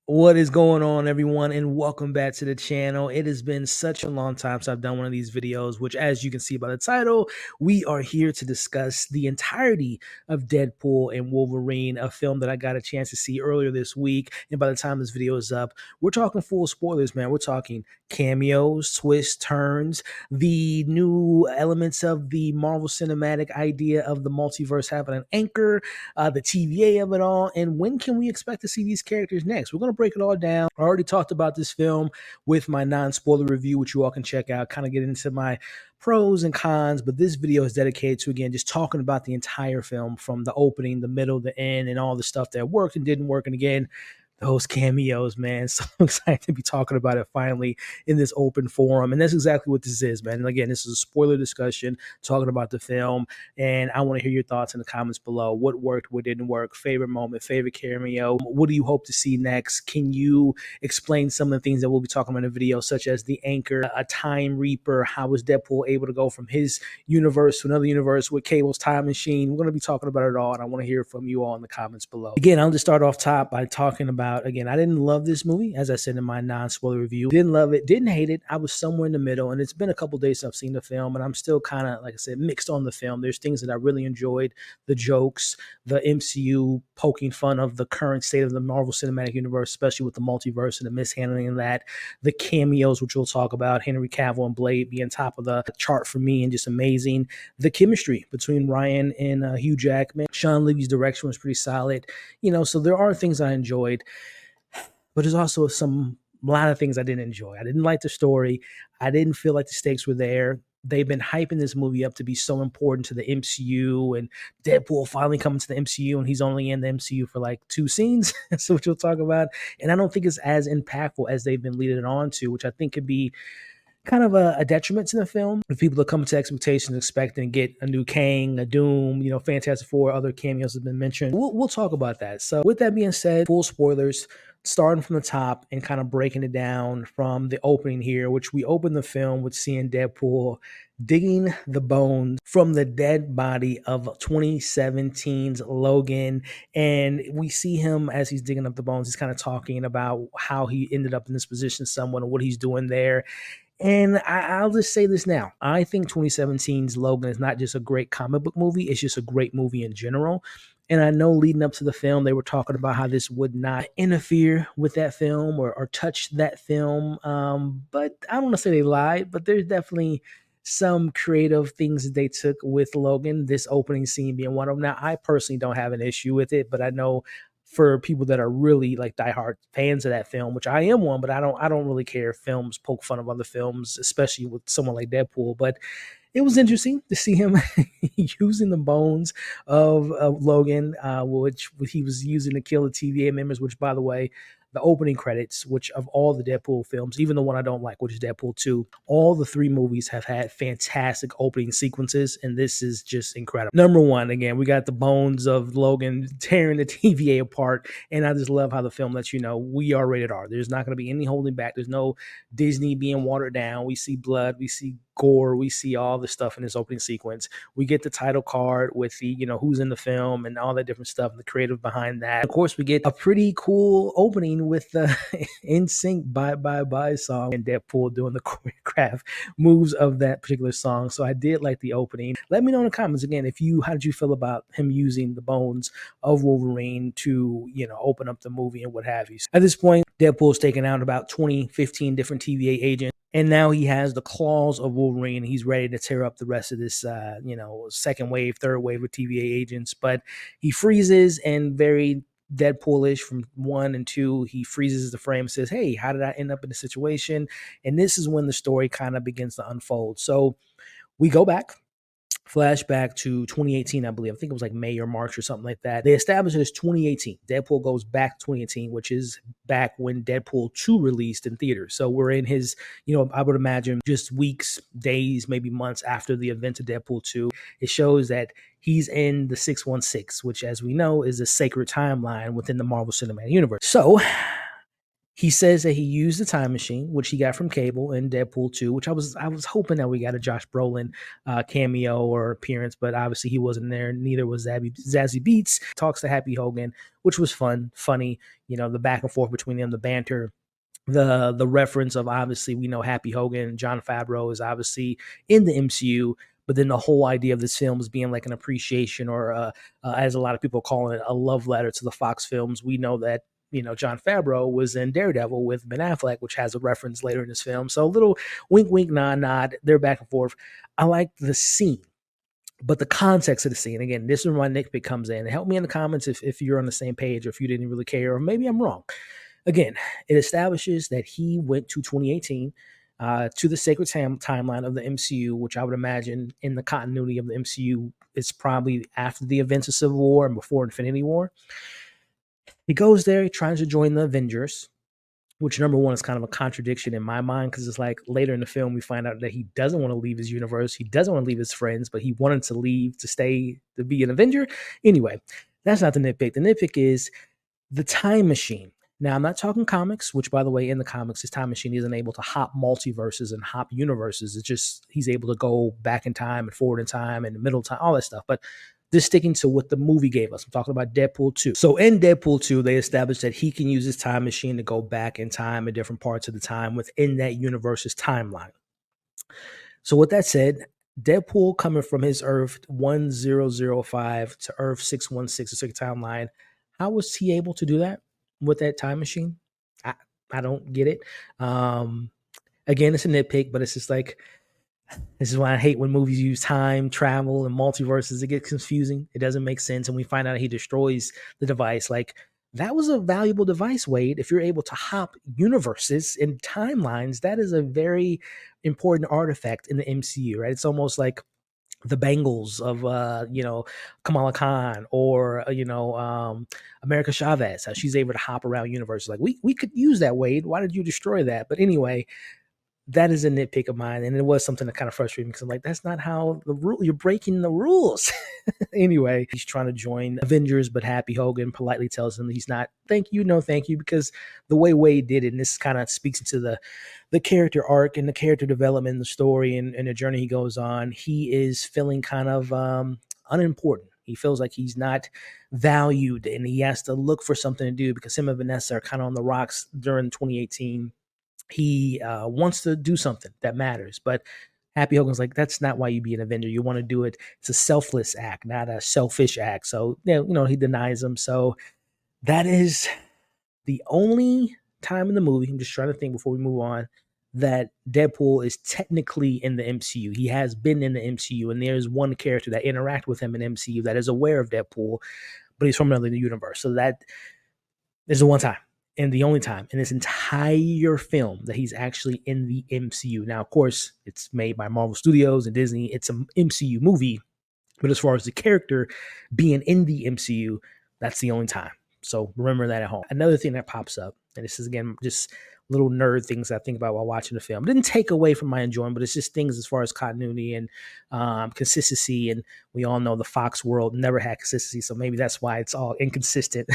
What is going on, everyone, and welcome back to the channel. It has been such a long time since I've done one of these videos, which, as you can see by the title, we are here to discuss the entirety of Deadpool and Wolverine, a film that I got a chance to see earlier this week. And by the time this video is up, we're talking full spoilers, man. We're talking cameos, twists, turns, the new elements of the Marvel Cinematic idea of the multiverse having an anchor, the TVA of it all, and when can we expect to see these characters next? We're going to break it all down. I already talked about this film with my non-spoiler review, which you all can check out, kind of get into my pros and cons, but this video is dedicated to, again, just talking about the entire film from the opening, the middle, the end, and all the stuff that worked and didn't work. And again, those cameos, man. So excited to be talking about it finally in this open forum. And that's exactly what this is, man. And again, this is a spoiler discussion talking about the film. And I want to hear your thoughts in the comments below. What worked, what didn't work, favorite moment, favorite cameo. What do you hope to see next? Can you explain some of the things that we'll be talking about in the video, such as the anchor, a time reaper? How was Deadpool able to go from his universe to another universe with Cable's time machine? We're going to be talking about it all. And I want to hear from you all in the comments below. Again, I'll just start off top by talking about, again, I didn't love this movie, as I said in my non-spoiler review. Didn't love it, didn't hate it. I was somewhere in the middle, and it's been a couple days since I've seen the film, and I'm still kind of, like I said, mixed on the film. There's things that I really enjoyed, the jokes, the MCU poking fun of the current state of the Marvel Cinematic Universe, especially with the multiverse and the mishandling of that, the cameos, which we'll talk about, Henry Cavill and Blade being top of the chart for me and just amazing. The chemistry between Ryan and Hugh Jackman. Shawn Levy's direction was pretty solid. So there are things I enjoyed, but there's also a lot of things I didn't enjoy. I didn't like the story. I didn't feel like the stakes were there. They've been hyping this movie up to be so important to the MCU, and Deadpool finally coming to the MCU, and he's only in the MCU for like 2 scenes. So which we'll talk about. And I don't think it's as impactful as they've been leading it on to, which I think could be kind of a detriment to the film. If people are coming to expectations expecting to get a new Kang, a Doom, Fantastic Four, other cameos have been mentioned. We'll talk about that. So with that being said, full spoilers, starting from the top and kind of breaking it down from the opening here, which we open the film with seeing Deadpool digging the bones from the dead body of 2017's Logan. And we see him as he's digging up the bones. He's kind of talking about how he ended up in this position somewhat and what he's doing there. And I'll just say this now. I think 2017's Logan is not just a great comic book movie. It's just a great movie in general. And I know leading up to the film, they were talking about how this would not interfere with that film or touch that film. But I don't want to say they lied, but there's definitely some creative things that they took with Logan, this opening scene being one of them. Now, I personally don't have an issue with it, but I know for people that are really like diehard fans of that film, which I am one, but I don't really care if films poke fun of other films, especially with someone like Deadpool. But it was interesting to see him using the bones of Logan, which he was using to kill the TVA members, which, by the way, the opening credits, which of all the Deadpool films, even the one I don't like, which is Deadpool 2, all the 3 movies have had fantastic opening sequences, and this is just incredible. Number one, again, we got the bones of Logan tearing the TVA apart, and I just love how the film lets you know we are rated R. There's not going to be any holding back. There's no Disney being watered down. We see blood. We see gore. We see all the stuff in this opening sequence. We get the title card with the, who's in the film and all that different stuff and the creative behind that. Of course, we get a pretty cool opening with the In Sync Bye Bye Bye song and Deadpool doing the choreographed moves of that particular song. So I did like the opening. Let me know in the comments again how did you feel about him using the bones of Wolverine to, open up the movie and what have you. At this point, Deadpool's taken out about 15 different TVA agents. And now he has the claws of Wolverine. He's ready to tear up the rest of this, second wave, third wave of TVA agents. But he freezes, and very Deadpoolish from 1 and 2, he freezes the frame and says, hey, how did I end up in this situation? And this is when the story kind of begins to unfold. So we go back. Flashback to 2018, I believe. I think it was like May or March or something like that. They established it as 2018. Deadpool goes back to 2018, which is back when Deadpool 2 released in theaters. So we're in his, I would imagine just weeks, days, maybe months after the event of Deadpool 2. It shows that he's in the 616, which, as we know, is a sacred timeline within the Marvel Cinematic Universe. So He says that he used the time machine, which he got from Cable in Deadpool 2, which I was hoping that we got a Josh Brolin cameo or appearance, but obviously he wasn't there. Neither was Zazie Beetz. Talks to Happy Hogan, which was funny. You know, the back and forth between them, the banter, the reference of, obviously we know Happy Hogan, Jon Favreau is obviously in the MCU, but then the whole idea of this film is being like an appreciation, or as a lot of people call it, a love letter to the Fox films. We know that, you know, Jon Favreau was in Daredevil with Ben Affleck, which has a reference later in this film. So a little wink, wink, nod, nod. They're back and forth. I like the scene, but the context of the scene, again, this is where my nitpick comes in. Help me in the comments if you're on the same page, or if you didn't really care, or maybe I'm wrong. Again, it establishes that he went to 2018, to the sacred timeline of the MCU, which I would imagine in the continuity of the MCU is probably after the events of Civil War and before Infinity War. He goes there, he tries to join the Avengers, which, number one, is kind of a contradiction in my mind, because it's like later in the film we find out that he doesn't want to leave his universe, he doesn't want to leave his friends, but he wanted to leave to stay to be an Avenger. Anyway, that's not the nitpick. The nitpick is the time machine. Now, I'm not talking comics, which, by the way, in the comics, his time machine isn't able to hop multiverses and hop universes. It's just he's able to go back in time and forward in time and middle time, all that stuff. But this sticking to what the movie gave us. I'm talking about Deadpool 2. So in Deadpool 2, they established that he can use his time machine to go back in time at different parts of the time within that universe's timeline. So with that said, Deadpool coming from his Earth 1005 to Earth 616, the second timeline, how was he able to do that with that time machine? I don't get it. Again, it's a nitpick, but it's just like, this is why I hate when movies use time travel and multiverses. It gets confusing. It doesn't make sense. And we find out he destroys the device. Like, that was a valuable device, Wade. If you're able to hop universes and timelines, that is a very important artifact in the MCU, right? It's almost like the Bengals of Kamala Khan, or America Chavez, how she's able to hop around universes. Like, we could use that, Wade. Why did you destroy that? But anyway, that is a nitpick of mine, and it was something that kind of frustrated me, because I'm like, that's not how the rule. You're breaking the rules. Anyway, he's trying to join Avengers, but Happy Hogan politely tells him he's not. Thank you, no thank you, because the way Wade did it, and this kind of speaks into the character arc and the character development in the story and the journey he goes on. He is feeling kind of unimportant. He feels like he's not valued, and he has to look for something to do, because him and Vanessa are kind of on the rocks during 2018. He wants to do something that matters, but Happy Hogan's like, that's not why you be an Avenger. You want to do it. It's a selfless act, not a selfish act. So, he denies him. So that is the only time in the movie, I'm just trying to think before we move on, that Deadpool is technically in the MCU. He has been in the MCU, and there's one character that interacts with him in MCU that is aware of Deadpool, but he's from another universe. So that is the one time, and the only time in this entire film that he's actually in the MCU. Now, of course, it's made by Marvel Studios and Disney. It's an MCU movie, but as far as the character being in the MCU, that's the only time. So remember that at home. Another thing that pops up, and this is, again, just little nerd things I think about while watching the film. It didn't take away from my enjoyment, but it's just things as far as continuity and consistency. And we all know the Fox world never had consistency, so maybe that's why it's all inconsistent.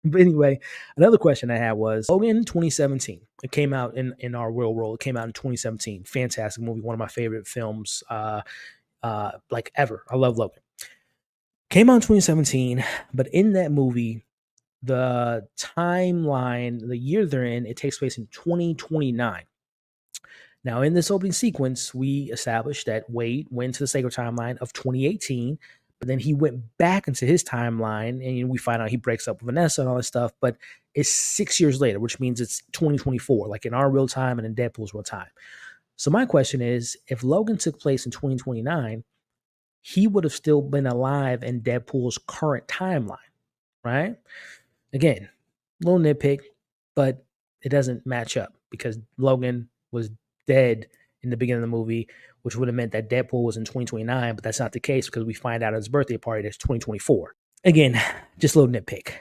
But anyway, another question I had was Logan 2017. It came out in our real world. It came out in 2017. Fantastic movie. One of my favorite films like ever. I love Logan. Came out in 2017, but in that movie, the timeline, the year they're in, it takes place in 2029. Now, in this opening sequence, we established that Wade went to the sacred timeline of 2018, but then he went back into his timeline, and we find out he breaks up with Vanessa and all this stuff, but it's 6 years later, which means it's 2024, like in our real time and in Deadpool's real time. So my question is, if Logan took place in 2029, he would have still been alive in Deadpool's current timeline, right? Again, little nitpick, but it doesn't match up, because Logan was dead in the beginning of the movie, which would have meant that Deadpool was in 2029, but that's not the case, because we find out at his birthday party that's 2024. Again, just a little nitpick.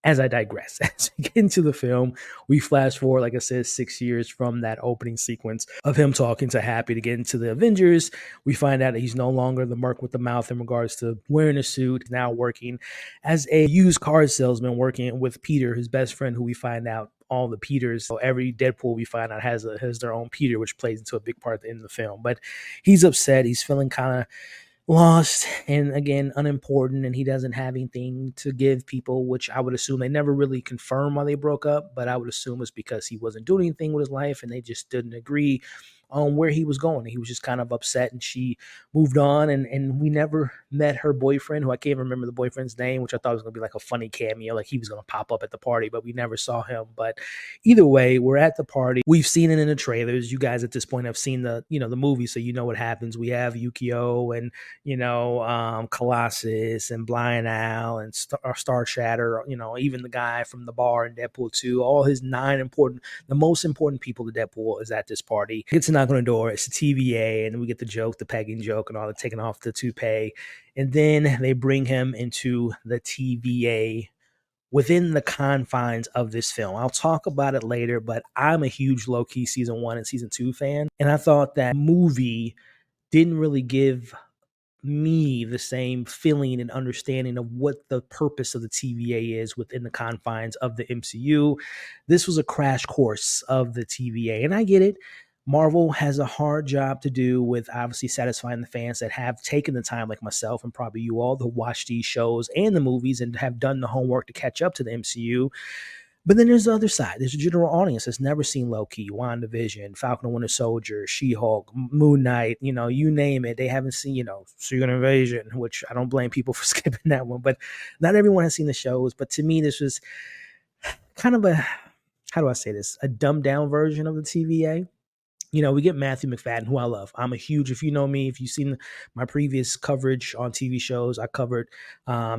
As I digress, as we get into the film, we flash forward, like I said, 6 years from that opening sequence of him talking to Happy to get into the Avengers. We find out that he's no longer the merc with the mouth in regards to wearing a suit, now working as a used car salesman, working with Peter, his best friend, who we find out all the Peters. So every Deadpool we find out has their own Peter, which plays into a big part at the end of the film. But he's upset. He's feeling kind of lost and, again, unimportant, and he doesn't have anything to give people, which I would assume they never really confirm why they broke up, but I would assume it's because he wasn't doing anything with his life and they just didn't agree on where he was going. He was just kind of upset, and she moved on, and we never met her boyfriend, who I can't remember the boyfriend's name, which I thought was going to be like a funny cameo, like he was going to pop up at the party, but we never saw him. But either way, we're at the party. We've seen it in the trailers. You guys at this point have seen the movie, so you know what happens. We have Yukio and Colossus and Blind Al and Star Shatter, even the guy from the bar in Deadpool 2, all his the most important people to Deadpool is at this party. Gets a knock on the door. It's a TVA, and we get the joke, the pegging joke, and all the taking off the toupee. And then they bring him into the TVA within the confines of this film. I'll talk about it later, but I'm a huge low-key season 1 and season 2 fan, and I thought that movie didn't really give me the same feeling and understanding of what the purpose of the TVA is within the confines of the MCU. This was a crash course of the TVA, and I get it. Marvel has a hard job to do with obviously satisfying the fans that have taken the time, like myself and probably you all, to watch these shows and the movies and have done the homework to catch up to the MCU. But then there's the other side. There's a general audience that's never seen Loki, WandaVision, Falcon and Winter Soldier, She-Hulk, Moon Knight, you name it. They haven't seen, Secret Invasion, which I don't blame people for skipping that one. But not everyone has seen the shows. But to me, this was kind of how do I say this? A dumbed down version of the TVA. We get Matthew Macfadyen, who I love. If you know me, if you've seen my previous coverage on TV shows, I covered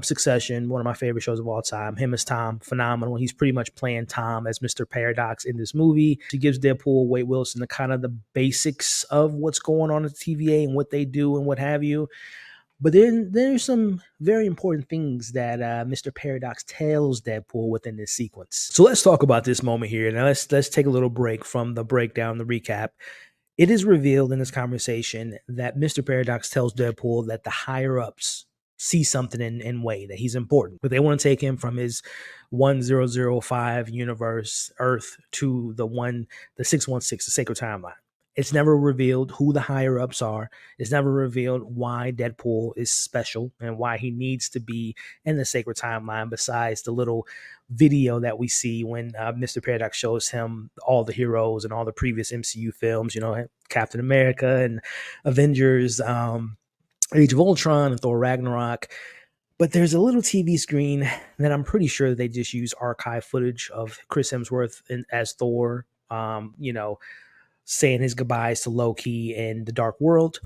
Succession, one of my favorite shows of all time. Him as Tom, phenomenal. He's pretty much playing Tom as Mr. Paradox in this movie. He gives Deadpool, Wade Wilson, the kind of the basics of what's going on at the TVA and what they do and what have you. But then there's some very important things that Mr. Paradox tells Deadpool within this sequence. So let's talk about this moment here. Now let's take a little break from the breakdown, the recap. It is revealed in this conversation that Mr. Paradox tells Deadpool that the higher-ups see something in Wade, that he's important, but they want to take him from his 1005 universe Earth to the 616, the sacred timeline. It's never revealed who the higher ups are. It's never revealed why Deadpool is special and why he needs to be in the sacred timeline, besides the little video that we see when Mr. Paradox shows him all the heroes and all the previous MCU films, Captain America and Avengers, Age of Ultron and Thor Ragnarok. But there's a little TV screen that I'm pretty sure they just use archive footage of Chris Hemsworth as Thor, saying his goodbyes to Loki and the Dark World.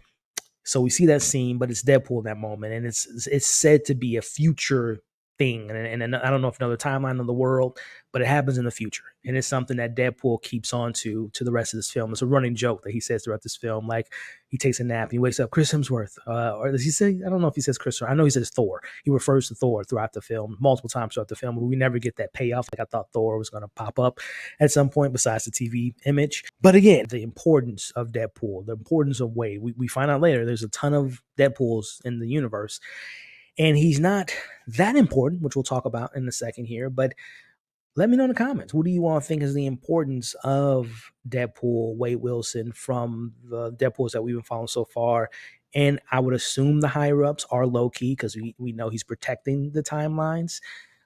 So we see that scene, but it's Deadpool in that moment, and it's said to be a future thing, and I don't know if another timeline of the world, but it happens in the future, and it's something that Deadpool keeps on to the rest of this film. It's a running joke that he says throughout this film, like he takes a nap, and he wakes up, Chris Hemsworth, or does he say? I don't know if he says Chris. I know he says Thor. He refers to Thor throughout the film, multiple times throughout the film, but we never get that payoff. Like I thought Thor was going to pop up at some point, besides the TV image. But again, the importance of Deadpool, the importance of Wade. We find out later there's a ton of Deadpools in the universe, and he's not that important, which we'll talk about in a second here. But let me know in the comments, what do you all think is the importance of Deadpool, Wade Wilson, from the Deadpools that we've been following so far? And I would assume the higher-ups are low-key because we know he's protecting the timelines.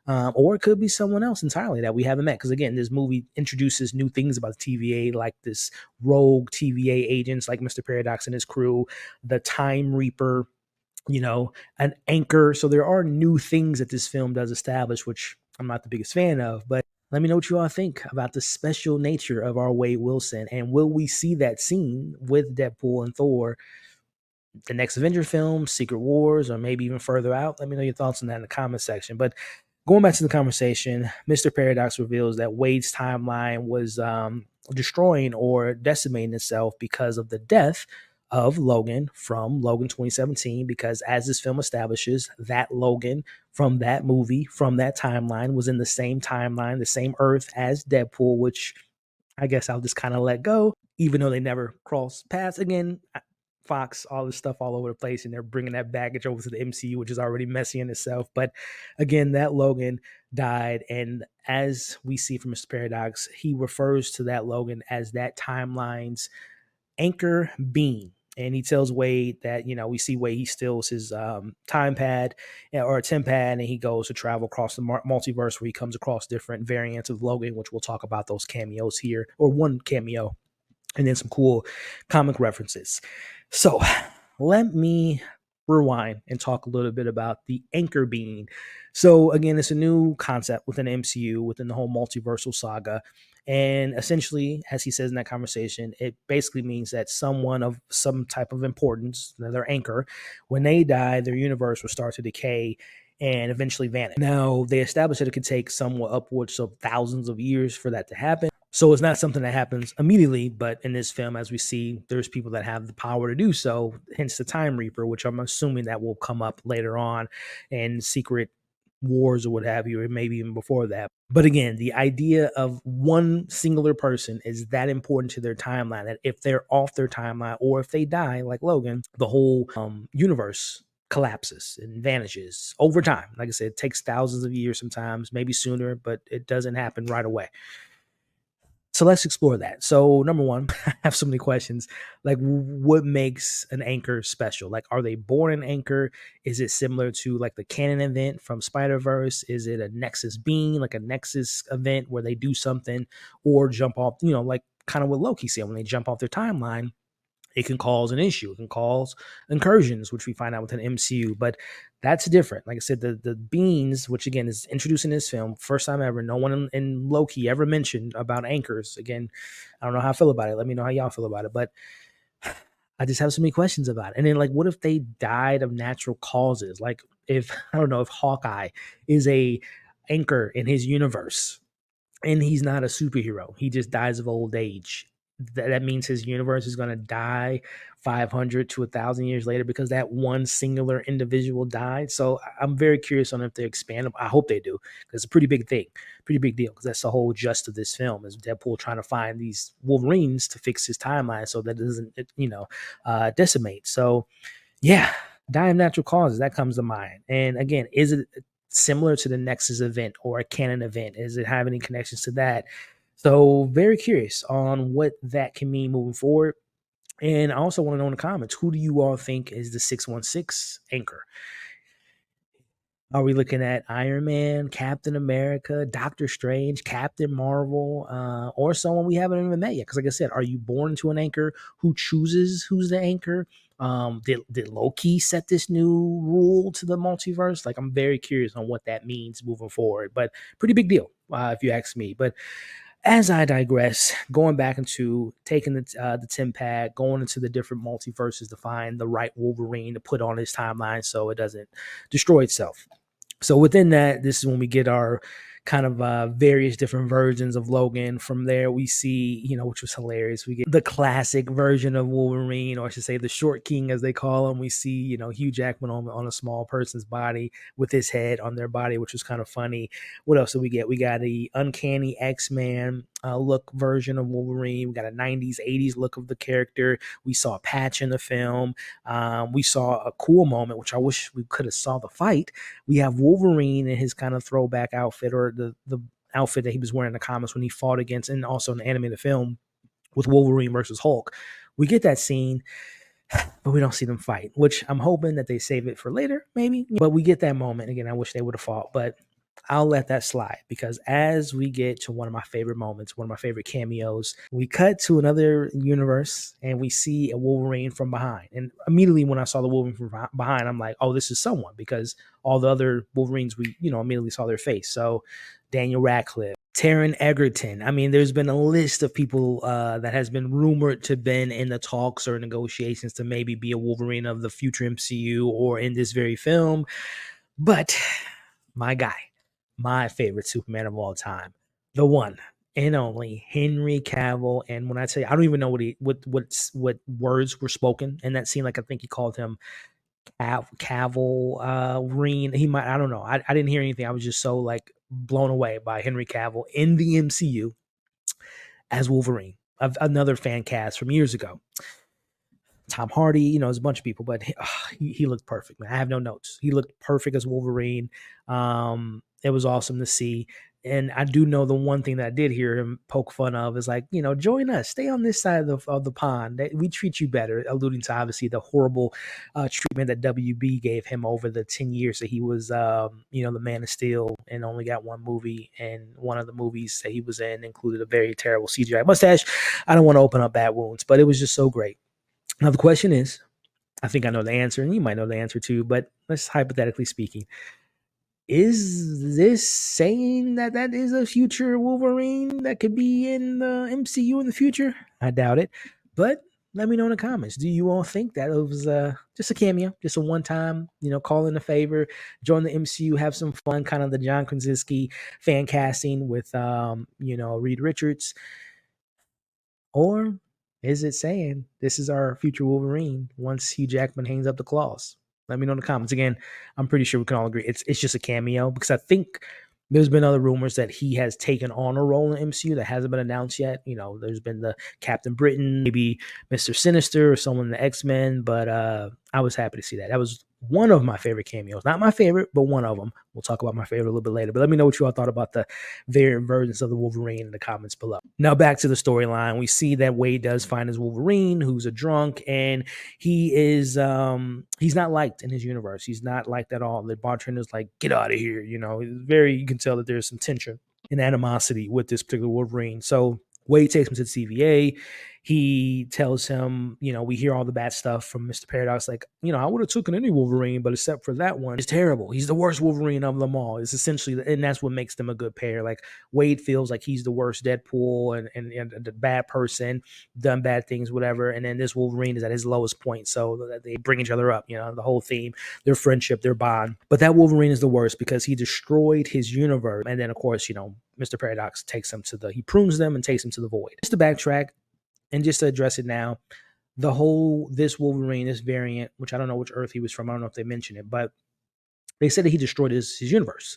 Or it could be someone else entirely that we haven't met. Because again, this movie introduces new things about the TVA, like this rogue TVA agents like Mr. Paradox and his crew, the Time Reaper, an anchor. So there are new things that this film does establish, which I'm not the biggest fan of. But let me know what you all think about the special nature of our Wade Wilson. And will we see that scene with Deadpool and Thor, the next Avenger film, Secret Wars, or maybe even further out? Let me know your thoughts on that in the comment section. But going back to the conversation, Mr. Paradox reveals that Wade's timeline was destroying or decimating itself because of the death of Logan from Logan 2017, because as this film establishes, that Logan from that movie, from that timeline, was in the same timeline, the same Earth as Deadpool, which I guess I'll just kind of let go, even though they never cross paths. Again, Fox, all this stuff all over the place, and they're bringing that baggage over to the MCU, which is already messy in itself. But again, that Logan died, and as we see from Mr. Paradox, he refers to that Logan as that timeline's anchor being. And he tells Wade that, we see Wade, he steals his time pad or a TemPad, and he goes to travel across the multiverse where he comes across different variants of Logan, which we'll talk about those cameos here, or one cameo, and then some cool comic references. So let me rewind and talk a little bit about the anchor being. So again, it's a new concept within the MCU, within the whole multiversal saga. And essentially, as he says in that conversation, it basically means that someone of some type of importance, their anchor, when they die, their universe will start to decay and eventually vanish. Now, they established that it could take somewhat upwards of thousands of years for that to happen. So it's not something that happens immediately, but in this film, as we see, there's people that have the power to do so, hence the Time Reaper, which I'm assuming that will come up later on in Secret Wars or what have you, or maybe even before that. But again, the idea of one singular person is that important to their timeline that if they're off their timeline or if they die, like Logan, the whole universe collapses and vanishes over time. Like I said, it takes thousands of years sometimes, maybe sooner, but it doesn't happen right away. So let's explore that. So number one, I have so many questions. Like, what makes an anchor special? Like, are they born an anchor? Is it similar to like the canon event from Spider-Verse? Is it a Nexus being, like a Nexus event where they do something or jump off, like kind of what Loki said, when they jump off their timeline, it can cause an issue. It can cause incursions, which we find out within MCU, but that's different. Like I said, the beings, which again is introduced in this film, first time ever, no one in Loki ever mentioned about anchors. Again, I don't know how I feel about it. Let me know how y'all feel about it, but I just have so many questions about it. And then, like, what if they died of natural causes? Like, if I don't know, if Hawkeye is a anchor in his universe, and he's not a superhero. He just dies of old age. That means his universe is going to die 500 to 1,000 years later because that one singular individual died. So I'm very curious on if they expand. I hope they do, because it's a pretty big thing, pretty big deal, because that's the whole gist of this film is Deadpool trying to find these Wolverines to fix his timeline so that it doesn't, decimate. So yeah, die of natural causes, that comes to mind. And again, is it similar to the Nexus event or a canon event? Is it have any connections to that? So very curious on what that can mean moving forward. And I also want to know in the comments, who do you all think is the 616 anchor? Are we looking at Iron Man, Captain America, Doctor Strange, Captain Marvel, or someone we haven't even met yet? Because like I said, are you born to an anchor? Who chooses who's the anchor? Did Loki set this new rule to the multiverse? Like, I'm very curious on what that means moving forward, but pretty big deal, if you ask me. But as I digress, going back into taking the TemPad, going into the different multiverses to find the right Wolverine to put on his timeline so it doesn't destroy itself. So within that, this is when we get our kind of various different versions of Logan. From there, we see, which was hilarious, we get the classic version of Wolverine, or I should say the short king, as they call him. We see, Hugh Jackman on a small person's body with his head on their body, which was kind of funny. What else did we get? We got the uncanny X-Man look version of Wolverine. We got a 90s, 80s look of the character. We saw a patch in the film. We saw a cool moment, which I wish we could have saw the fight. We have Wolverine in his kind of throwback outfit, or the outfit that he was wearing in the comics when he fought against, and also in the animated film with Wolverine versus Hulk. We get that scene, but we don't see them fight, which I'm hoping that they save it for later, maybe. But we get that moment. Again, I wish they would have fought, but I'll let that slide, because as we get to one of my favorite moments, one of my favorite cameos, we cut to another universe and we see a Wolverine from behind. And immediately when I saw the Wolverine from behind, I'm like, oh, this is someone, because all the other Wolverines, we, immediately saw their face. So Daniel Radcliffe, Taron Egerton. I mean, there's been a list of people that has been rumored to have been in the talks or negotiations to maybe be a Wolverine of the future MCU or in this very film. But my guy, my favorite Superman of all time, the one and only Henry Cavill. And when I tell you, I don't even know what words were spoken in that scene. Like, I think he called him Cavill, Reen. He might, I don't know. I didn't hear anything. I was just so like blown away by Henry Cavill in the MCU as Wolverine, of another fan cast from years ago. Tom Hardy, you know, there's a bunch of people, but he looked perfect, man. I have no notes. He looked perfect as Wolverine. It was awesome to see. And I do know the one thing that I did hear him poke fun of is like, you know, join us, stay on this side of the pond. We treat you better, alluding to obviously the horrible treatment that WB gave him over the 10 years that he was, you know, the Man of Steel and only got one movie. And one of the movies that he was in included a very terrible CGI mustache. I don't want to open up bad wounds, but it was just so great. Now, the question is, I think I know the answer, and you might know the answer too, but let's hypothetically speaking, is this saying that that is a future Wolverine that could be in the MCU in the future? I doubt it, but let me know in the comments. Do you all think that it was just a cameo, just a one-time, you know, call in a favor, join the MCU, have some fun, kind of the John Krasinski fan casting with, you know, Reed Richards? Or is it saying this is our future Wolverine once Hugh Jackman hangs up the claws? Let me know in the comments. Again, I'm pretty sure we can all agree it's just a cameo, because I think there's been other rumors that he has taken on a role in the MCU that hasn't been announced yet. You know, there's been the Captain Britain, maybe Mr. Sinister or someone in the X-Men, but I was happy to see that. That was one of my favorite cameos. Not my favorite, but one of them. We'll talk about my favorite a little bit later. But let me know what you all thought about the variant versions of the Wolverine in the comments below. Now back to the storyline. We see that Wade does find his Wolverine, who's a drunk, and he is he's not liked in his universe. He's not liked at all. The bartender's like, get out of here. You know, you can tell that there's some tension and animosity with this particular Wolverine. So Wade takes him to the CVA. He tells him, you know, we hear all the bad stuff from Mr. Paradox, like, you know, I would have taken any Wolverine, but except for that one, it's terrible. He's the worst Wolverine of them all. It's essentially, and that's what makes them a good pair. Like, Wade feels like he's the worst Deadpool and the bad person, done bad things, whatever. And then this Wolverine is at his lowest point. So they bring each other up, you know, the whole theme, their friendship, their bond. But that Wolverine is the worst because he destroyed his universe. And then, of course, you know, Mr. Paradox takes him he prunes them and takes him to the void. Just to backtrack, and just to address it now, this Wolverine, this variant, which I don't know which Earth he was from, I don't know if they mentioned it, but they said that he destroyed his universe.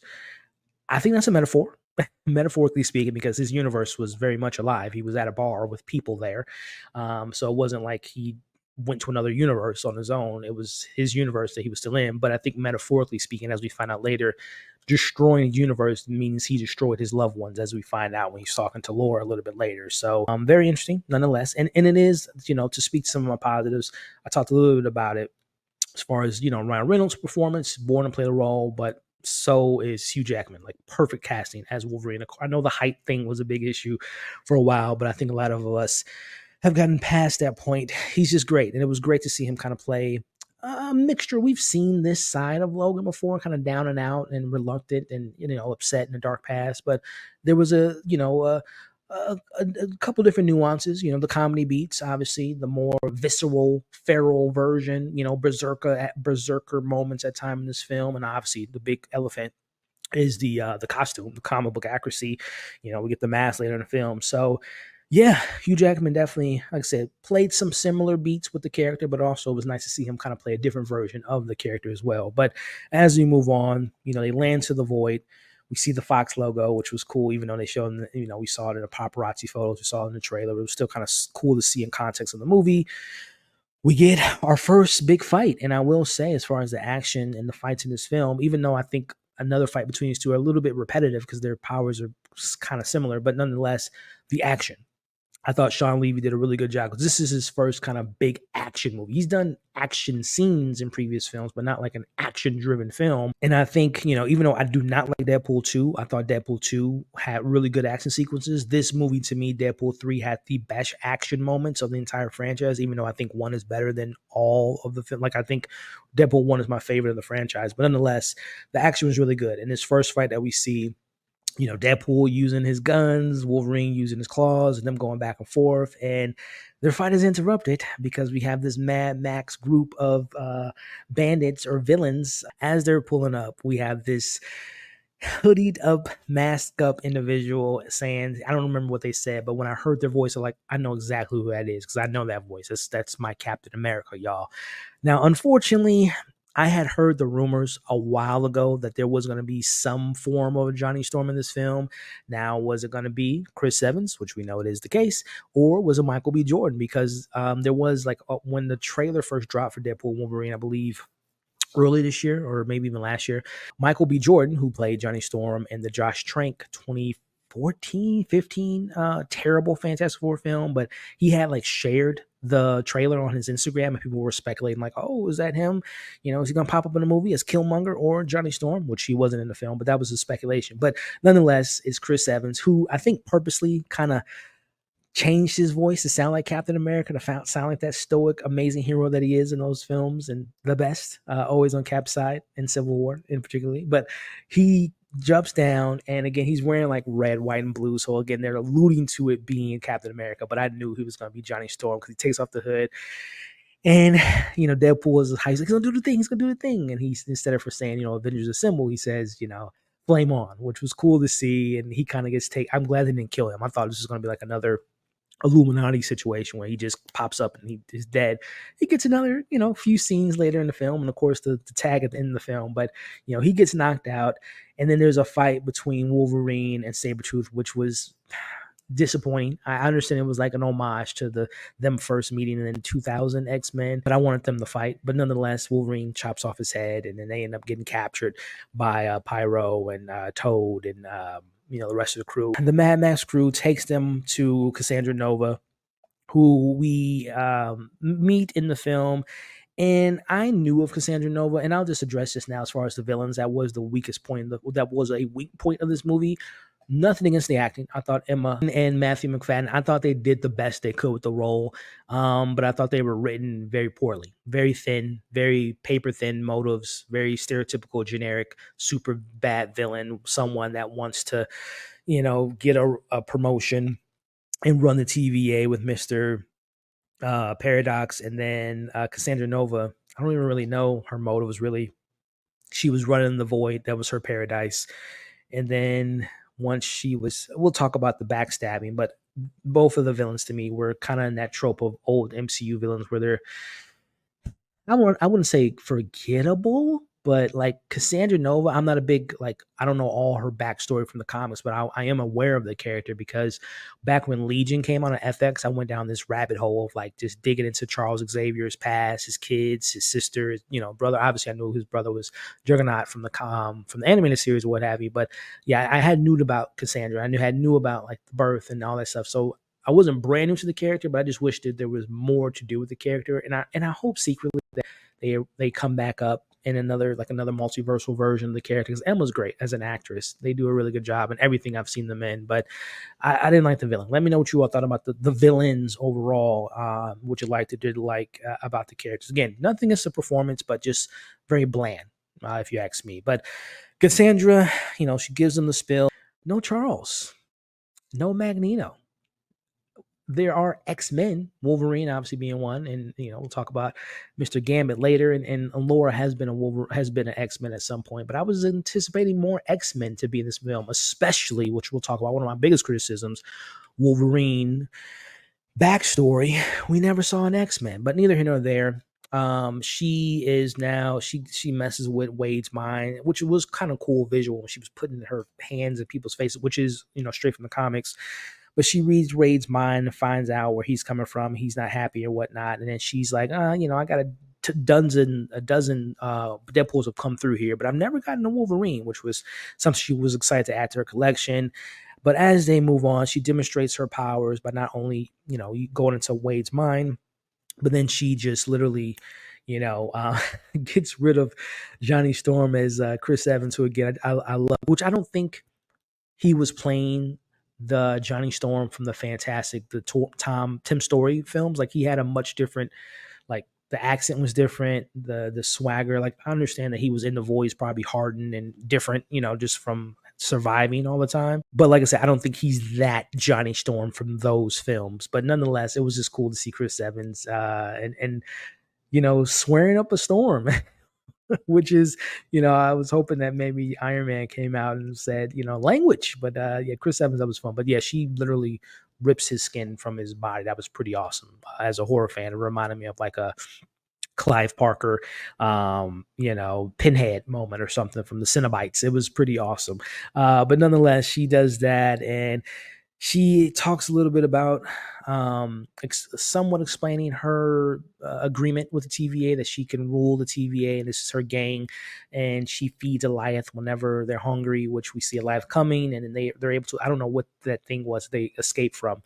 I think that's a metaphor, metaphorically speaking, because his universe was very much alive. He was at a bar with people there. So it wasn't like he went to another universe on his own. It was his universe that he was still in. But I think metaphorically speaking, as we find out later, destroying the universe means he destroyed his loved ones, as we find out when he's talking to Laura a little bit later. So very interesting nonetheless. And it is, you know, to speak to some of my positives, I talked a little bit about it as far as, you know, Ryan Reynolds' performance, born to play the role, but so is Hugh Jackman, like perfect casting as Wolverine. I know the height thing was a big issue for a while, but I think a lot of us have gotten past that point. He's just great. And it was great to see him kind of play a mixture. We've seen this side of Logan before, kind of down and out and reluctant and, you know, upset in the dark past. But there was a couple different nuances, you know, the comedy beats, obviously, the more visceral, feral version, you know, berserker moments at time in this film. And obviously the big elephant is the costume, the comic book accuracy. You know, we get the mask later in the film. So yeah, Hugh Jackman definitely, like I said, played some similar beats with the character, but also it was nice to see him kind of play a different version of the character as well. But as we move on, you know, they land to the void. We see the Fox logo, which was cool, even though they showed, you know, we saw it in the paparazzi photos, we saw it in the trailer. It was still kind of cool to see in context of the movie. We get our first big fight. And I will say, as far as the action and the fights in this film, even though I think another fight between these two are a little bit repetitive because their powers are kind of similar, but nonetheless, the action, I thought Shawn Levy did a really good job because this is his first kind of big action movie. He's done action scenes in previous films, but not like an action-driven film. And I think, you know, even though I do not like Deadpool 2, I thought Deadpool 2 had really good action sequences. This movie, to me, Deadpool 3 had the best action moments of the entire franchise, even though I think 1 is better than all of the film. Like, I think Deadpool 1 is my favorite of the franchise. But nonetheless, the action was really good. And this first fight that we see, you know, Deadpool using his guns, Wolverine using his claws, and them going back and forth. And their fight is interrupted because we have this Mad Max group of bandits or villains. As they're pulling up, we have this hoodied up, masked up individual saying, I don't remember what they said, but when I heard their voice, I'm like, I know exactly who that is because I know that voice. That's my Captain America, y'all. Now, unfortunately, I had heard the rumors a while ago that there was going to be some form of a Johnny Storm in this film. Now, was it going to be Chris Evans, which we know it is the case, or was it Michael B. Jordan? Because there was like when the trailer first dropped for Deadpool Wolverine, I believe early this year or maybe even last year, Michael B. Jordan, who played Johnny Storm in the Josh Trank 2014, 15 terrible Fantastic Four film, but he had like shared the trailer on his Instagram and people were speculating like, oh, is that him? You know, is he going to pop up in the movie as Killmonger or Johnny Storm, which he wasn't in the film, but that was a speculation. But nonetheless, it's Chris Evans, who I think purposely kind of changed his voice to sound like Captain America, to sound like that stoic, amazing hero that he is in those films, and the best, always on Cap's side in Civil War in particularly. But he jumps down, and again, he's wearing like red, white, and blue. So again, they're alluding to it being Captain America, but I knew he was going to be Johnny Storm because he takes off the hood. And, you know, Deadpool is he's like, he's going to do the thing, he's going to do the thing. And he's, instead of saying, you know, Avengers Assemble, he says, you know, flame on, which was cool to see. And he kind of gets I'm glad they didn't kill him. I thought this was going to be like another Illuminati situation where he just pops up and he's dead. He gets another, you know, few scenes later in the film, and of course the tag at the end of the film. But you know, he gets knocked out, and then there's a fight between Wolverine and Sabretooth, which was disappointing. I understand it was like an homage to them first meeting in 2000 X-Men, but I wanted them to fight. But nonetheless, Wolverine chops off his head, and then they end up getting captured by Pyro and Toad and you know, the rest of the crew. The Mad Max crew takes them to Cassandra Nova, who we meet in the film. And I knew of Cassandra Nova, and I'll just address this now as far as the villains. That was the weakest point. That was a weak point of this movie. Nothing against the acting. I thought Emma and Matthew Macfadyen, I thought they did the best they could with the role. But I thought they were written very poorly, very thin, very paper thin motives, very stereotypical, generic, super bad villain, someone that wants to, you know, get a promotion and run the TVA with Mr. Paradox. And then Cassandra Nova, I don't even really know her motives really. She was running the void. That was her paradise. And then once we'll talk about the backstabbing, but both of the villains to me were kind of in that trope of old MCU villains where they're, I wouldn't say forgettable, but like Cassandra Nova, I'm not a big, like, I don't know all her backstory from the comics, but I am aware of the character because back when Legion came on FX, I went down this rabbit hole of like just digging into Charles Xavier's past, his kids, his sister, you know, brother. Obviously, I knew his brother was Juggernaut from the animated series or what have you. But yeah, I had knew about Cassandra. I knew about like the birth and all that stuff. So I wasn't brand new to the character, but I just wished that there was more to do with the character. And I hope secretly that they come back up in another multiversal version of the character, because Emma's great as an actress. They do a really good job in everything I've seen them in. But I didn't like the villain. Let me know what you all thought about the villains overall. What you liked or didn't like about the characters. Again, nothing is a performance, but just very bland, if you ask me. But Cassandra, you know, she gives them the spill. No Charles, no Magneto. There are X-Men, Wolverine obviously being one, and you know, we'll talk about Mr. Gambit later, and Laura has been an X-Men at some point, but I was anticipating more X-Men to be in this film, especially, which we'll talk about, one of my biggest criticisms, Wolverine backstory. We never saw an X-Men, but neither here nor there. She is now, she messes with Wade's mind, which was kind of cool visual when she was putting her hands in people's faces, which is, you know, straight from the comics. But she reads Wade's mind and finds out where he's coming from. He's not happy or whatnot. And then she's like, you know, I got a dozen Deadpools have come through here, but I've never gotten a Wolverine, which was something she was excited to add to her collection. But as they move on, she demonstrates her powers by not only, you know, going into Wade's mind, but then she just literally, you know, gets rid of Johnny Storm as Chris Evans, who again, I love, which I don't think he was playing the Johnny Storm from the Tim Story films. Like, he had a much different, like, the accent was different, the swagger. Like, I understand that he was in the voice, probably hardened and different, you know, just from surviving all the time. But like I said, I don't think he's that Johnny Storm from those films. But nonetheless, it was just cool to see Chris Evans and you know, swearing up a storm. Which is, you know, I was hoping that maybe Iron Man came out and said, you know, language. But yeah, Chris Evans, that was fun. But yeah, she literally rips his skin from his body. That was pretty awesome. As a horror fan, it reminded me of like a Clive Parker, pinhead moment or something from the Cenobites. It was pretty awesome. But nonetheless, she does that, and she talks a little bit about somewhat explaining her agreement with the TVA, that she can rule the TVA and this is her gang, and she feeds Goliath whenever they're hungry, which we see Goliath coming, and then they're able to, I don't know what that thing was they escaped from,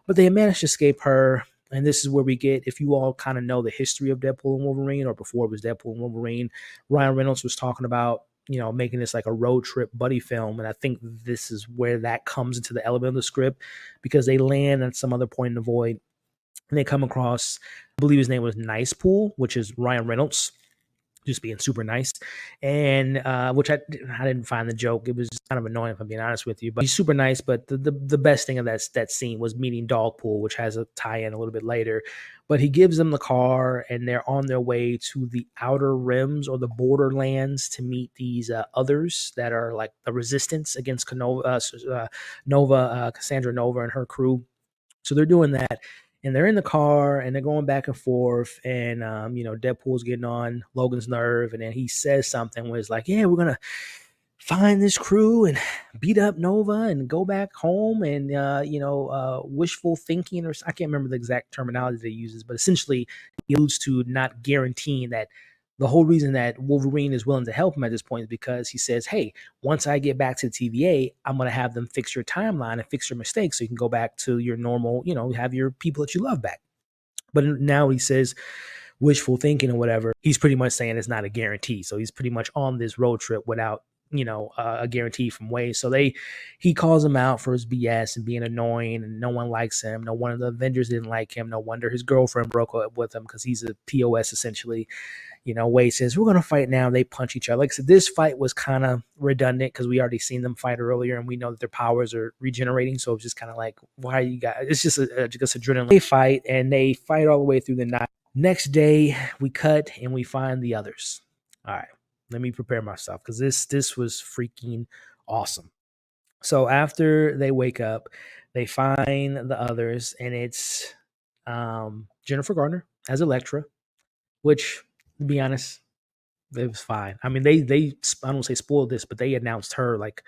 but they managed to escape her. And this is where we get, if you all kind of know the history of Deadpool and Wolverine, or before it was Deadpool and Wolverine, Ryan Reynolds was talking about, making this like a road trip buddy film. And I think this is where that comes into the element of the script, because they land at some other point in the void and they come across, I believe his name was Nice Pool, which is Ryan Reynolds, just being super nice, and which I didn't find the joke. It was just kind of annoying, if I'm being honest with you. But he's super nice. But the best thing of that scene was meeting Dogpool, which has a tie-in a little bit later. But he gives them the car, and they're on their way to the outer rims or the borderlands to meet these others that are like the resistance against Cassandra Nova and her crew. So they're doing that, and they're in the car and they're going back and forth. And, Deadpool's getting on Logan's nerve. And then he says something where it's like, yeah, we're going to find this crew and beat up Nova and go back home. And, wishful thinking, or I can't remember the exact terminology that he uses, but essentially he alludes to not guaranteeing that. The whole reason that Wolverine is willing to help him at this point is because he says, hey, once I get back to the TVA, I'm going to have them fix your timeline and fix your mistakes so you can go back to your normal, have your people that you love back. But now he says wishful thinking or whatever. He's pretty much saying it's not a guarantee. So he's pretty much on this road trip without, a guarantee from Way. So he calls him out for his BS and being annoying, and no one likes him. No one of the Avengers didn't like him. No wonder his girlfriend broke up with him, because he's a POS essentially. Wade says, we're going to fight now. They punch each other. Like I said, this fight was kind of redundant because we already seen them fight earlier, and we know that their powers are regenerating. So it's just kind of like, why are you guys? It's just just adrenaline. They fight, and they fight all the way through the night. Next day, we cut and we find the others. All right, let me prepare myself, because this was freaking awesome. So after they wake up, they find the others, and it's Jennifer Garner as Elektra, which, to be honest, it was fine. I mean, they I don't say spoiled this, but they announced her like